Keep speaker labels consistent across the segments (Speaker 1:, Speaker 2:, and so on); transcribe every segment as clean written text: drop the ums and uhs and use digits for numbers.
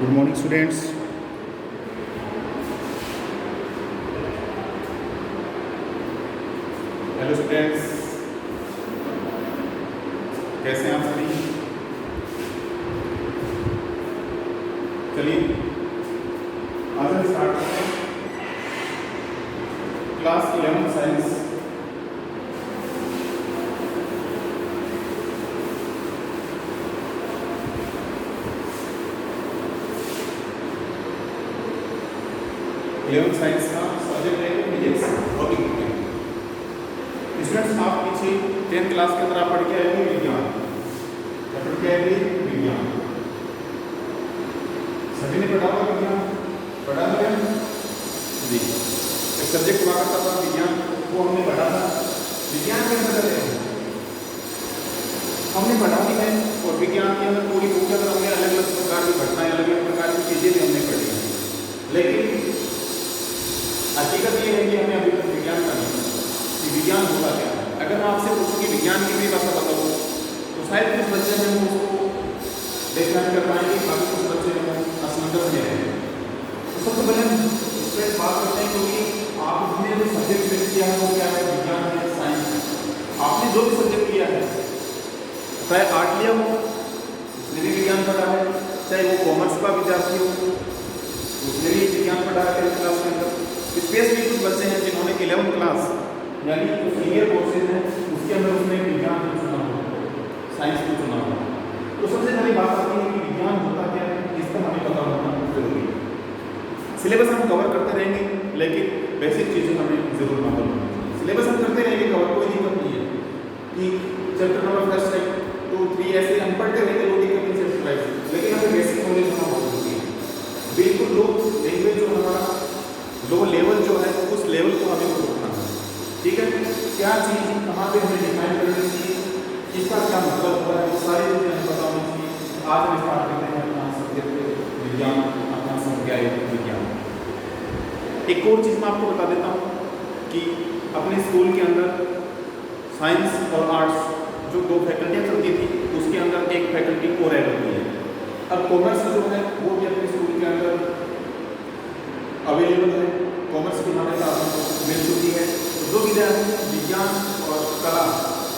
Speaker 1: Good morning students. Hello students, कैसे हैं आप सभी? चलिए आज हम स्टार्ट करते हैं क्लास 11 साइंस। साइंस का सब्जेक्ट है फिजिक्स, भौतिक विज्ञान। स्टूडेंट्स, आप पीछे 10th क्लास के अंदर आप पढ़ के आए हो विज्ञान, पढ़ के आए विज्ञान। सभी ने पढ़ा हुआ विज्ञान, पढ़ा है जी। एक सब्जेक्ट हुआ करता था विज्ञान, वो हमने पढ़ा था। विज्ञान के अंदर हमने पढ़ा भी है, और विज्ञान के अंदर पूरी बुक के अंदर हमने अलग अलग प्रकार की घटनाएं, अलग अलग प्रकार की चीज़ें भी हमने पढ़ी हैं। लेकिन हकीकत ये है कि हमें अभी तक विज्ञान का नहीं पता कि विज्ञान होता क्या है। अगर मैं आपसे पूछूं कि विज्ञान की भी भाषा बताओ तो शायद कुछ बच्चे हैं वो उसको व्याख्यान कर पाएंगे, बाकी कुछ बच्चे हैं असमंजस में रहेंगे। तो सबसे पहले हम इस पर बात करते हैं, क्योंकि आपने जो सब्जेक्ट सिलेक्ट किया है वो क्या है, विज्ञान है, साइंस है। आपने जो भी सब्जेक्ट लिया है, चाहे आर्ट लिया हो उसने भी विज्ञान पढ़ा है, चाहे वो कॉमर्स का विद्यार्थी हो उसने भी विज्ञान पढ़ा है 10th क्लास के अंदर। स्पेशली कुछ बच्चे हैं जिन्होंने 11th क्लास यानी सीनियर कोर्सेज हैं उसके अंदर उसने विज्ञान को चुना हो, साइंस को चुना हो। तो सबसे पहली बात आती है कि विज्ञान होता क्या है, इसका हमें पता होना जरूरी है। सिलेबस हम कवर करते रहेंगे, लेकिन बेसिक चीज़ें हमें जरूर मालूम होनी चाहिए। सिलेबस हम करते रहेंगे कवर, कोई दिक्कत नहीं है कि चैप्टर नंबर 1 2 3 ऐसे हम पढ़ते रहेंगे, कोई दिक्कत नहीं चैप्टर वाइज। लेकिन हमें बेसिक नॉलेज होना बहुत जरूरी है। बिल्कुल लो लैंग्वेज जो हमारा लो लेवल जो है उस लेवल को हमें रोकना है, ठीक है। क्या चीज़ कहाँ पे हमें डिफाइन करनी चाहिए, इसका क्या मतलब होता है, वो सारी चीज़ें हमें पता होनी चाहिए। आज हम स्टार्ट करते हैं अपना सब्जेक्ट विज्ञान, अपना संज्ञान विज्ञान। एक और चीज़ मैं आपको बता देता हूँ कि अपने स्कूल के अंदर साइंस और आर्ट्स जो 2 फैकल्टियाँ चलती थी, उसके अंदर एक फैकल्टी और ऐड होती है। अब कॉमर्स जो है वो भी अपने स्कूल के अंदर अवेलेबल है। कॉमर्स की मान्यता आपको मिल चुकी है। तो जो विद्यार्थी विज्ञान और कला,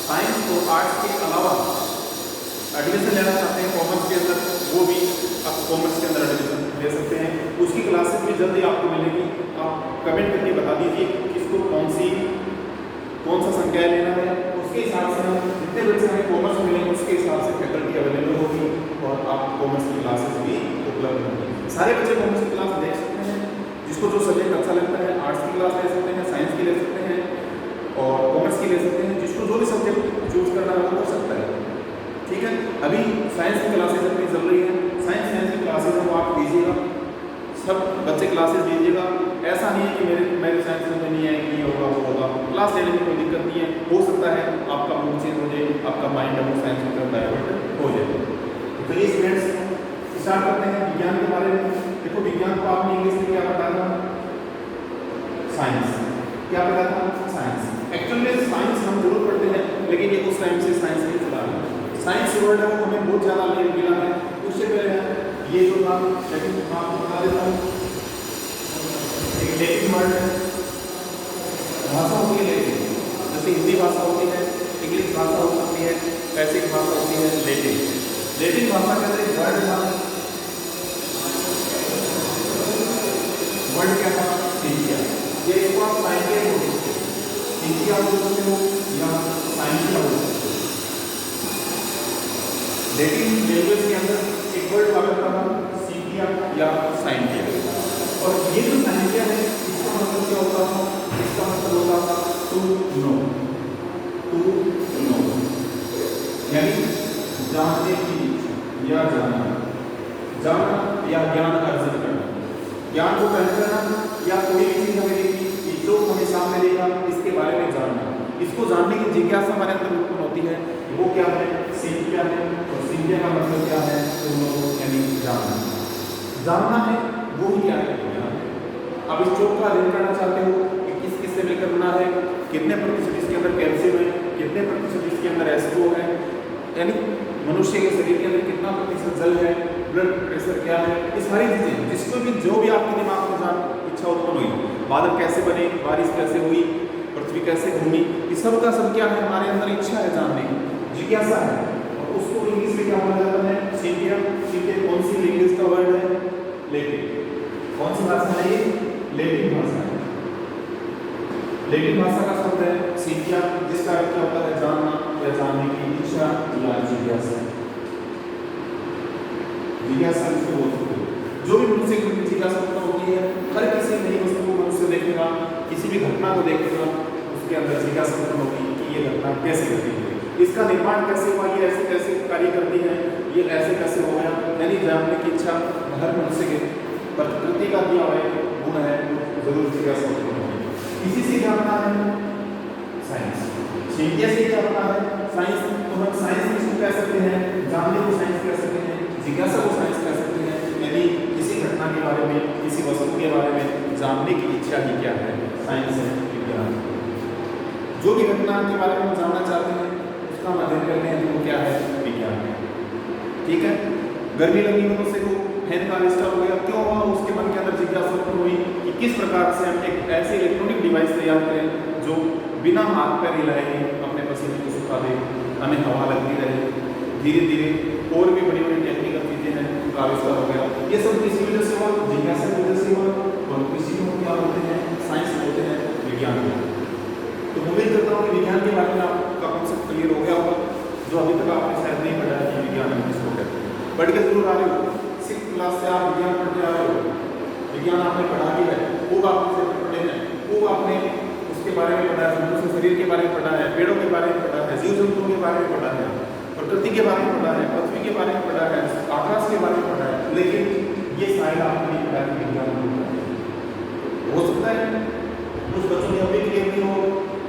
Speaker 1: साइंस और आर्ट्स के अलावा एडमिशन लेना चाहते हैं कॉमर्स के अंदर, वो भी आप कॉमर्स के अंदर एडमिशन ले सकते हैं। उसकी क्लासेस भी जल्दी आपको मिलेगी। आप कमेंट करके बता दीजिए किसको कौन सा संकाय लेना है, उसके हिसाब से हम जितने बच्चे हमें कॉमर्स मिलेंगे उसके हिसाब से फैकल्टी अवेलेबल होगी और आप कॉमर्स की क्लासेस भी उपलब्ध होंगी। सारे बच्चे कॉमर्स की क्लास देख सकते हैं। जिसको जो सब्जेक्ट अच्छा लगता है, आर्ट्स की क्लास ले सकते हैं, साइंस की ले सकते हैं और कॉमर्स की ले सकते हैं। जिसको जो भी सब्जेक्ट चूज करना है वो कर सकता है, ठीक है। अभी साइंस की क्लासेस अपनी चल रही है। साइंस की क्लासेस है वो आप लीजिएगा, सब बच्चे क्लासेस लीजिएगा। ऐसा नहीं है कि मेरे साइंस में नहीं आएगी, ये होगा वो होगा। क्लास लेने में कोई दिक्कत नहीं है। हो सकता है आपका मूड चेंज हो जाए, आपका माइंड अब साइंस की तरफ डाइवर्ट हो जाए। तो चलिए स्टूडेंट्स स्टार्ट करते हैं विज्ञान के बारे में। देखो विज्ञान को आपने इंग्लिश में क्या पढ़ा था, साइंस। क्या पढ़ा था, साइंस। एक्चुअली में साइंस हम जरूर पढ़ते हैं, लेकिन ये उस टाइम से साइंस नहीं चला है। साइंस वर्ड है वो हमें बहुत ज़्यादा मिला है। उससे पहले ये जो था, लेकिन मैं आपको बता देता हूँ, एक लैटिन वर्ड है, भाषा होती है लैटिन। जैसे हिंदी भाषा होती है, इंग्लिश भाषा हो सकती है, ऐसी भाषा होती है लैटिन। लैटिन भाषा के अंदर एक वर्ड था, वर्ड क्या था, सिंथिया। ये इसको आप साइंटिया बोल सकते हो, सिंथिया बोल सकते हो या साइंटिया बोल सकते हो। लेकिन लैंग्वेज के अंदर एक वर्ड हुआ करता था, सिंथिया या साइंटिया। और ये जो साइंटिया है इसका मतलब क्या होता है, इसका मतलब होता था टू नो, यानी जानने की या जानना या ज्ञान अर्जित करना, ज्ञान को प्राप्त करना, या कोई भी चीज़ हमें देखी जो हमें सामने देखा इसके बारे में जानना। इसको जानने की जिज्ञासा हमारे अंदर उत्पन्न होती है, वो क्या है, सिंथिया है। और सिंथिया का मतलब क्या है, यानी जानना है, वो ही क्या है, ज्ञान। अब इस चौक का अध्ययन करना चाहते हो कि किस किस से मिलकर बना है, कितने प्रतिशत इसके अंदर कैल्शियम है, कितने प्रतिशत इसके अंदर H2O है, यानी मनुष्य के शरीर के अंदर कितना प्रतिशत जल है, ब्लड प्रेशर क्या है, ये सारी चीज़ें जिसको भी जो भी आपके दिमाग में जान इच्छा उत्पन्न हुई, बादल कैसे बने, बारिश कैसे हुई, पृथ्वी कैसे घूमी, ये सब का सब क्या है, हमारे अंदर इच्छा है जानने की, जिज्ञासा है। और उसको इंग्लिश में क्या बोला जाता है, सीटिया। सीटिया कौन सी लैंग्वेज का वर्ड है, लैटिन। कौन सी भाषा है ये, लैटिन भाषा है। लैटिन भाषा का शब्द है सीटिया, जिसका अर्थ क्या होता है, जानना या जानने की इच्छा या जिज्ञासा। जिज्ञासा इसको बोलते हैं। जो भी मनुष्य की जिज्ञासा उत्पन्न होती है, हर किसी नई वस्तु को मनुष्य देखेगा, किसी भी घटना को देखेगा, उसके अंदर जिज्ञासा उत्पन्न होगी कि ये घटना कैसे घटी है, इसका निर्माण कैसे हुआ, ये ऐसे कैसे कार्य करती है, ये ऐसे कैसे हो गया, यानी जानने की इच्छा हर मनुष्य के प्रकृति का दिया हुआ गुण है, जरूर जिज्ञासा उत्पन्न होगी। इसी से क्या होता है, साइंस। सीटिया से क्या होता है, साइंस। तो हम साइंस किसको कह सकते हैं, जानने को साइंस कह सकते हैं, जिज्ञासा को साइंस कह सकते हैं। यानी किसी घटना के बारे में, किसी वस्तु के बारे में जानने की इच्छा ही क्या है, साइंस है, विज्ञान। जो भी घटना के बारे में हम जानना चाहते हैं, उसका हम अध्ययन करते हैं, वो क्या है, विज्ञान है। ठीक है। गर्मी लगी मनुष्य को, फैन का आविष्कार हो गया, क्यों हुआ, उसके मन के अंदर जिज्ञासा उत्पन्न हुई कि किस प्रकार से हम एक ऐसे इलेक्ट्रॉनिक डिवाइस तैयार करें जो बिना हाथ पैर हिलाए अपने पसीने को सुखा दे, हमें हवा लगती रहे। धीरे धीरे और भी बड़ी बड़ी टेक्निकल चीज़ें हैं, उनका आविष्कार हो गया। ये सब किसी वजह से हुआ, जिज्ञासा की वजह से हुआ। और किसी को क्या बोलते हैं, साइंस बोलते हैं, विज्ञान। तो उम्मीद करता हूँ कि विज्ञान के बारे में आपका कॉन्सेप्ट क्लियर हो गया होगा, जो अभी तक आपने शायद नहीं पढ़ा है कि विज्ञान हम किसको कहते हैं। पढ़ के जरूर आ रहे हो, 6th क्लास से आप विज्ञान पढ़ते आ रहे हो, विज्ञान आपने पढ़ा भी है, खूब आपने पढ़े हैं, खूब आपने उसके बारे में पढ़ा है, मनुष्य शरीर के बारे में पढ़ा है, पेड़ों के बारे में पढ़ा है, जीव जंतुओं के बारे में पढ़ा है, प्रकृति के बारे में पढ़ा है, पृथ्वी के बारे में पढ़ा है, आकाश के बारे में पढ़ा है। लेकिन ये शायद आपने नहीं पढ़ा कि विज्ञान हो सकता है कुछ बच्चों ने अभी क्लियर नहीं हो।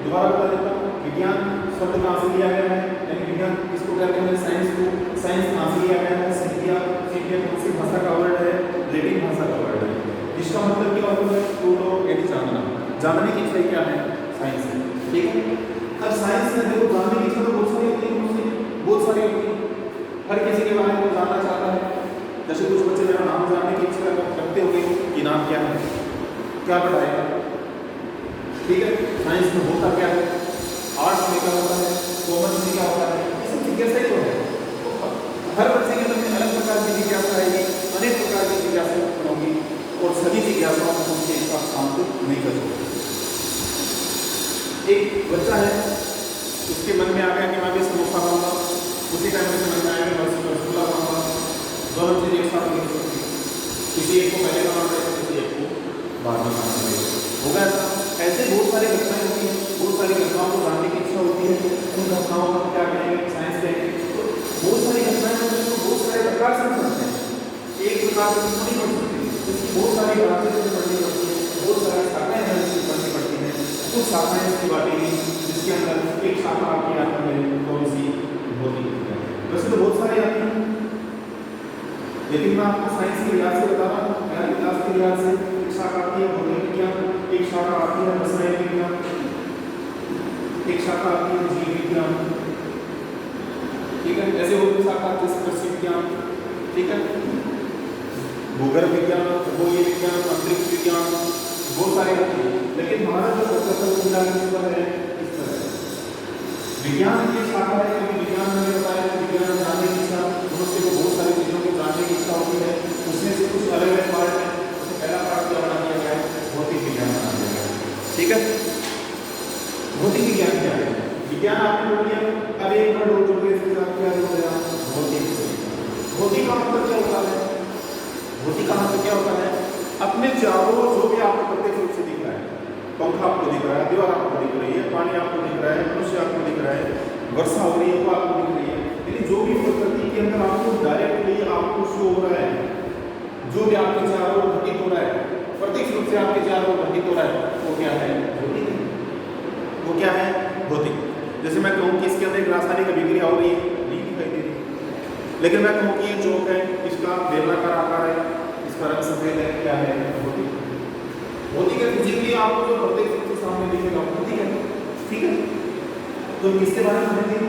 Speaker 1: दोबारा बता देता हूँ, विज्ञान शब्द कहाँ से लिया गया है, यानी विज्ञान किसको कहते हैं, साइंस को। साइंस कहाँ से लिया गया है, सीटिया। सीटिया कौन सी भाषा का वर्ड है, लैटिन भाषा का वर्ड है, जिसका मतलब क्या होता है, टू यानी जानना। जानने की इच्छा क्या है, साइंस है। ठीक है। अब साइंस में देखो, जानने की इच्छा तो बहुत सारी होती है, बहुत सारी होती है, हर किसी के बारे में जानना चाहता है। जैसे कुछ बच्चे मेरा नाम जानने की इच्छा रखते होंगे कि नाम क्या है, क्या पढ़ाएगा। ठीक है। साइंस में होता क्या है, आर्ट्स में क्या होता है, कॉमर्स में क्या होता है, ये सब जिज्ञासा ही तो है। तो हर बच्चे के अंदर अलग प्रकार की जिज्ञासा आएगी, अनेक प्रकार की जिज्ञासा उत्पन्न होगी, और सभी जिज्ञासाओं को उनके एक साथ शांत नहीं कर सकते। एक बच्चा है, उसके मन में आ गया कि मैं भी समोसा खाऊंगा, उसी टाइम उसके मन में आया कि मैं रसगुल्ला खाऊंगा। दोनों चीज़ एक साथ नहीं हो सकती, किसी एक को पहले खाना पड़ेगा, किसी एक को बाद में खाना पड़ेगा। होगा ऐसे बहुत सारी घटनाएं होती हैं, बहुत सारी घटनाओं को जानने की इच्छा होती है। उन घटनाओं को क्या कहेंगे, साइंस कहेंगे। तो बहुत सारी घटनाएं होती हैं, बहुत सारे प्रकार से समझते हैं, एक प्रकार से नहीं पढ़ सकते, इसकी बहुत सारी ब्रांचेज पढ़नी पड़ती है, बहुत सारी शाखाएं हैं इसकी पढ़नी पड़ती हैं। कुछ शाखाएं इसकी बातेंगी, जिसके अंदर एक शाखा आपकी आती है, कौन सी, भौतिक विज्ञान। वैसे तो बहुत सारी आती हैं, लेकिन मैं आपको साइंस के लिहाज से बता रहा हूँ। पहले क्लास के लिहाज से एक शाखा आती है भौतिक विज्ञान, एक शाखा आती है रसायन विज्ञान, एक शाखा आती है जीव विज्ञान। ठीक है। ऐसे और भी शाखा आती है कृषि विज्ञान। ठीक है। भूगर्भ विज्ञान, खगोलीय विज्ञान, अंतरिक्ष विज्ञान, बहुत सारे होते हैं। लेकिन हमारा जो फोकस है इस पर है, इस पर है। विज्ञान की शाखा है, क्योंकि विज्ञान में बताया कि विज्ञान जानने की इच्छा, मनुष्य को बहुत सारी चीज़ों को जानने की इच्छा होती है। उसमें से कुछ अलग अलग पार्ट है। उसमें पहला पार्ट क्या बना दिया गया है, भौतिक विज्ञान बना दिया गया है। ठीक है। भौतिक विज्ञान क्या है, विज्ञान आपने बोल दिया। अब एक वर्ड हो चुके इसके साथ क्या हो गया, भौतिक। भौतिक का मतलब क्या होता है, भौतिक का मतलब क्या होता है, अपने चारों जो भी आपको प्रत्यक्ष रूप से दिख रहा है, पंखा आपको दिख रहा है, दीवार आपको दिख रही है, पानी आपको दिख रहा है, मनुष्य आपको दिख रहा है, वर्षा हो रही है वो आपको दिख रही है, यानी जो भी प्रकृति के अंदर आपको डायरेक्टली आपको शो हो रहा है, जो भी आपके चारों ओर घटित हो रहा है, प्रत्यक्ष रूप से आपके चारों ओर घटित हो रहा है, वो क्या है, भौतिक है। वो क्या है, भौतिक। जैसे मैं कहूँ कि इसके अंदर एक रासायनिक अभिक्रिया हो रही है, नहीं दिखाई दे रही, लेकिन मैं कहूँ कि ये चौक है, इसका बेलनाकार आकार है, इसका रंग सफेद है, क्या है, भौतिक। भौतिक है, फिजिकली आपको जो प्रत्यक्ष रूप से सामने दिखेगा भौतिक है। ठीक है। तो किसके बारे में पढ़ेंगे,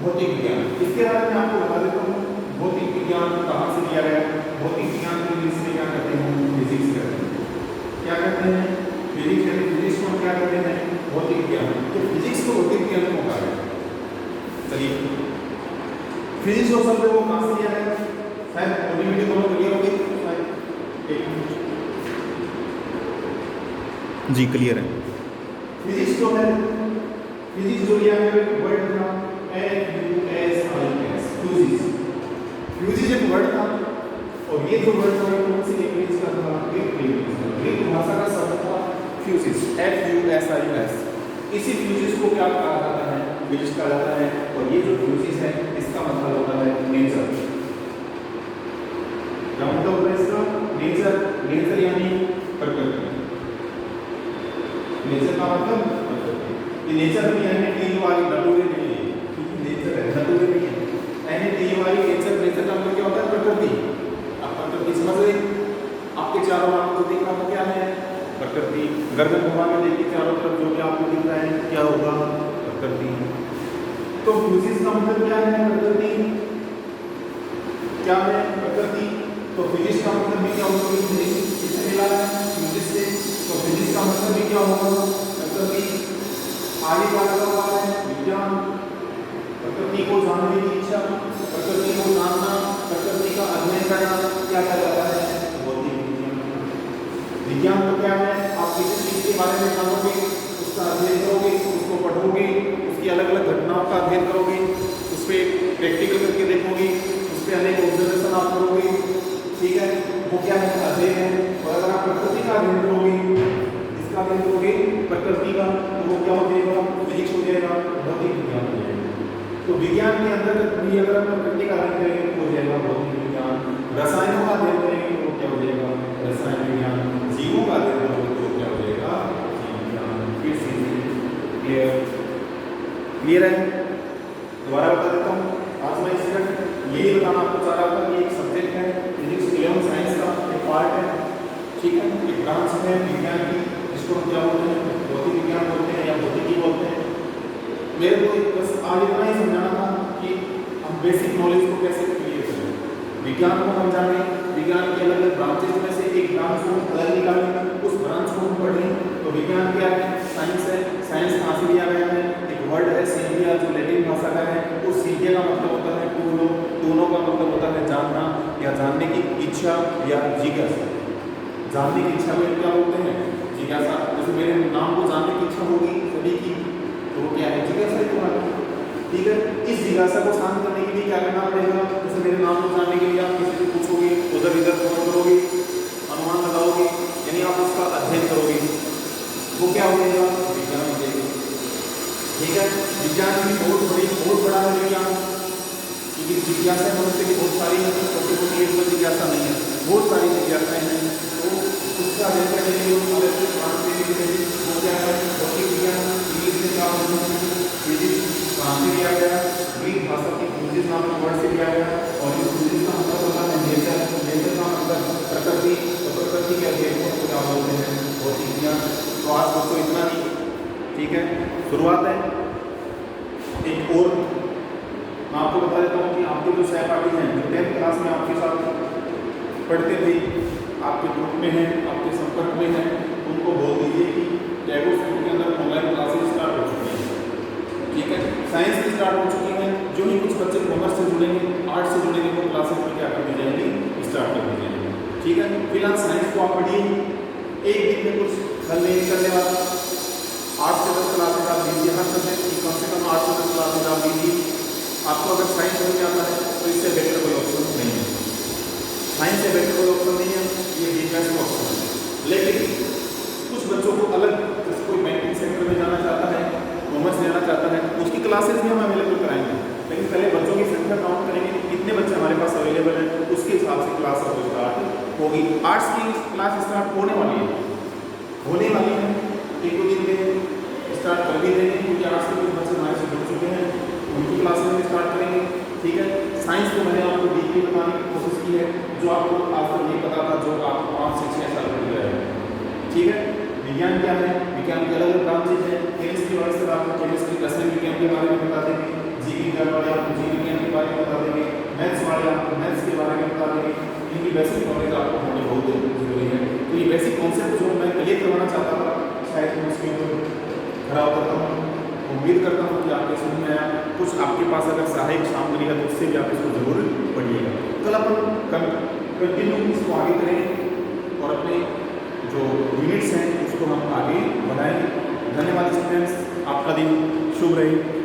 Speaker 1: भौतिक विज्ञान, इसके बारे में आपको बता देता हूँ। भौतिक विज्ञान कहाँ से लिया गया? भौतिक विज्ञान को इंग्लिश में क्या कहते हैं? फिजिक्स कहते हैं। क्या कहते हैं? फिजिक्स। फिजिक्स को क्या कहते हैं? भौतिक विज्ञान। तो फिजिक्स को भौतिक विज्ञान में कहा गया। चलिए, फिजिक्स और शब्द वो कहाँ से लिया गया? शायद वीडियो दोनों क्लियर होगी। जी क्लियर है। फिजिक्स जो है, फिजिक्स जो लिया है वर्ड था FUSIS, फ्यूजिस। फ्यूजिस एक वर्ड था और ये जो वर्ड था कौन सी लैंग्वेज का था? ग्रीक भाषा का शब्द था फ्यूजिस, FUSIS। इसी फ्यूजिस को क्या कहा जाता है? फिजिक्स कहा जाता है। और ये जो फ्यूजिस है इसका मतलब होता है नेचर। क्या मतलब होता है इसका? नेचर। नेचर यानी प्रकृति। नेचर का मतलब ये नेचर भी है, टी वाली नटूरे नहीं है, नेचर है, नटूरे नहीं है। यानी टी वाली नेचर, नेचर का मतलब क्या होता है? प्रकृति। आप प्रकृति समझ रहे? आपके चारों आपको दिख रहा है क्या है? प्रकृति। गर्दन घुमा के देखिए चारों तरफ, जो भी आपको दिख रहा है क्या होगा? प्रकृति। तो फ्यूजिस का मतलब क्या है? प्रकृति। क्या है? प्रकृति। तो फिजिक्स का मतलब भी क्या होगा? फिजिक्स किससे मिला है? फ्यूजिस से। तो फिजिक्स का मतलब भी क्या होगा? प्रकृति। आगे क्या लगा हुआ है? विज्ञान। प्रकृति को जानने की इच्छा, प्रकृति को जानना, प्रकृति का अध्ययन करना क्या कहलाता है? भौतिक विज्ञान। विज्ञान तो क्या है? आप किसी चीज के बारे में जानोगे, उसका अध्ययन करोगे, उसको पढ़ोगे, उसकी अलग अलग घटनाओं का अध्ययन करोगे, उस पर प्रैक्टिकल करके देखोगे, उस पर अनेक ऑब्जर्वेशन आप करोगे। ठीक है, वो क्या है? अध्ययन है। और अगर आप प्रकृति का अध्ययन करोगे, इसका अध्ययन करोगे प्रकृति का, तो वो क्या हो जाएगा? फिजिक्स हो जाएगा, भौतिक विज्ञान हो जाएगा। तो विज्ञान के अंदर भी अगर हम प्रकृति का अध्ययन करेंगे तो हो जाएगा भौतिक विज्ञान। रसायनों का अध्ययन करेंगे तो क्या हो जाएगा? रसायन विज्ञान। जीवों का अध्ययन करोगे तो क्या हो जाएगा? जीव विज्ञान। फिर से क्लियर क्लियर है? दोबारा बता देता हूँ। आज मैं इसका यही बताना आपको चाह रहा था कि एक सब्जेक्ट है फिजिक्स, एवं साइंस का एक पार्ट है। ठीक है, एक ब्रांच है विज्ञान की, इसको हम क्या बोलते हैं? भौतिक विज्ञान बोलते हैं या भौतिकी बोलते हैं। मेरे को बस आज इतना ही समझाना था कि हम बेसिक नॉलेज को कैसे क्लियर करें। विज्ञान को हम जाने, विज्ञान के अलग अलग ब्रांचेस में से एक ब्रांच को अलग निकालें, उस ब्रांच को हम पढ़ें। तो विज्ञान क्या है? साइंस है। साइंस कहाँ से लिया गया है? एक वर्ड है सीनिया, जो लैटिन भाषा का है। उस सीनिया का मतलब होता है टूनो, टूनो का मतलब होता है जानना या जानने की इच्छा या जिज्ञासा। जानने की इच्छा में क्या बोलते हैं? जिज्ञासा। जैसे मेरे नाम को जानने की इच्छा होगी सभी की, तो वो क्या है? जिज्ञासा है तुम्हारी। ठीक है, इस जिज्ञासा को शांत करने के लिए क्या करना पड़ेगा? जैसे मेरे नाम को जानने के लिए आप किसी से पूछोगे, उधर इधर फोन करोगे, अनुमान लगाओगे, यानी आप उसका अध्ययन करोगे, वो क्या हो जाएगा? विज्ञान हो जाएगा। ठीक है, विज्ञान भी बहुत बड़ा है विज्ञान, क्योंकि जिज्ञासा मनुष्य की बहुत सारी है, छोटी छोटी एक जिज्ञासा नहीं है, बहुत सारी जिज्ञासाएं हैं। तो उसका अध्ययन करने के लिए वो क्या है? भौतिक विज्ञान। इंग्लिश में क्या बोलते हैं? फिजिक्स। कहाँ से लिया गया? ग्रीक भाषा की फ्यूजिस नामक वर्ड से लिया गया। और इस फ्यूजिस का मतलब होता है नेचर। नेचर का मतलब प्रकृति। तो प्रकृति के अध्ययन को क्या बोलते हैं? भौतिक विज्ञान। तो आज बच्चों इतना ही। ठीक है, शुरुआत है। एक और मैं आपको बता देता हूँ कि आपके जो सहपाठी हैं, जो 10th क्लास में आपके साथ पढ़ते थे, आपके ग्रुप में हैं, आपके संपर्क में हैं, उनको बोल दीजिए कि टैगोर स्कूल के अंदर ऑनलाइन क्लासेस स्टार्ट हो चुकी हैं। ठीक है, साइंस की स्टार्ट हो चुकी हैं। जो भी कुछ बच्चे कॉमर्स से जुड़ेंगे, आर्ट्स से जुड़ेंगे, वो क्लासेस में क्या कर दी जाएंगी? स्टार्ट कर दी जाएंगी। ठीक है, फिलहाल साइंस को आप पढ़िए, एक दिन में कुछ हल नहीं निकलने वाला। 8 से 10 क्लासेज आप लीजिए हर सब्जेक्ट की, कम से कम 8 से 10 क्लासेज आप लीजिए। आपको अगर साइंस समझ में आता है तो इससे बेटर कोई ऑप्शन नहीं है। साइंस से बेटर कोई ऑप्शन नहीं है, ये बेस्ट ऑप्शन है। लेकिन कुछ बच्चों को अलग, जैसे कोई बैंकिंग सेक्टर में जाना चाहता है, कॉमर्स लेना चाहता है, उसकी क्लासेस भी हम अवेलेबल कराएंगे। लेकिन पहले बच्चों की संख्या काउंट करेंगे कि कितने बच्चे हमारे पास अवेलेबल हैं, उसके हिसाब से क्लास अब स्टार्ट होगी। आर्ट्स की क्लास स्टार्ट होने वाली है, एक दो दिन में स्टार्ट कर भी देंगे, क्योंकि आर्ट्स के कुछ बच्चे हमारे से जुड़ चुके हैं, उनकी क्लासेस में स्टार्ट करेंगे। ठीक है, साइंस को मैंने आपको डीपली बताने की कोशिश की है, जो आपको आज तक नहीं पता था, जो आपको 5 से 6 साल पहले है। ठीक है, विज्ञान क्या है? विज्ञान के अलग अलग ब्रांचेज हैं। केमिस्ट्री वाले से आपको केमिस्ट्री, रसायन विज्ञान के बारे में बता देंगे, जीव विज्ञान वाले आपको जीव विज्ञान के बारे में बता देंगे, मैथ्स वाले आपको मैथ्स के बारे में बता देंगे। इनकी बेसिक नॉलेज आपको होनी बहुत जरूरी है। तो ये बेसिक कॉन्सेप्ट जो मैं क्लियर करवाना चाहता था, शायद मैं उसके ऊपर खड़ा उतरता हूँ। उम्मीद करता हूँ कि आपके समझ में आया। कुछ आपके पास अगर सहायक सामग्री है तो उससे भी आप इसको जरूर पढ़िएगा। कल अपन कंटिन्यू इसको आगे करेंगे और अपने जो यूनिट्स हैं उसको हम आगे बढ़ाएंगे। धन्यवाद स्टूडेंट्स, आपका दिन शुभ रहे।